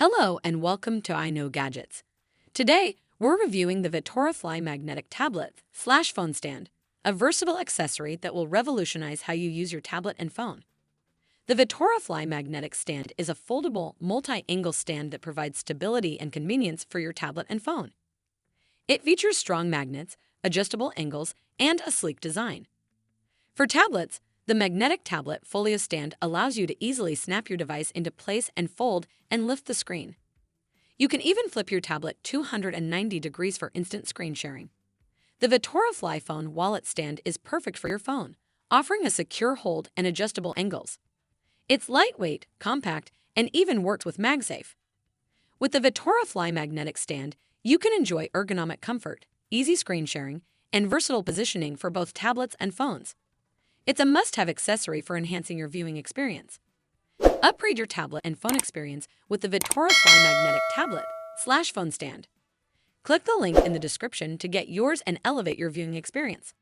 Hello and welcome to IKnowGadgets. Today, we're reviewing the Vatora Fly Magnetic Tablet/Phone Stand, a versatile accessory that will revolutionize how you use your tablet and phone. The Vatora Fly Magnetic Stand is a foldable, multi-angle stand that provides stability and convenience for your tablet and phone. It features strong magnets, adjustable angles, and a sleek design. For tablets, the Magnetic Tablet Folio Stand allows you to easily snap your device into place and fold and lift the screen. You can even flip your tablet 290 degrees for instant screen sharing. The Vatora Fly Phone Wallet Stand is perfect for your phone, offering a secure hold and adjustable angles. It's lightweight, compact, and even works with MagSafe. With the Vatora Fly Magnetic Stand, you can enjoy ergonomic comfort, easy screen sharing, and versatile positioning for both tablets and phones. It's a must-have accessory for enhancing your viewing experience. Upgrade your tablet and phone experience with the Vatora Fly Magnetic Tablet/Phone Stand. Click the link in the description to get yours and elevate your viewing experience.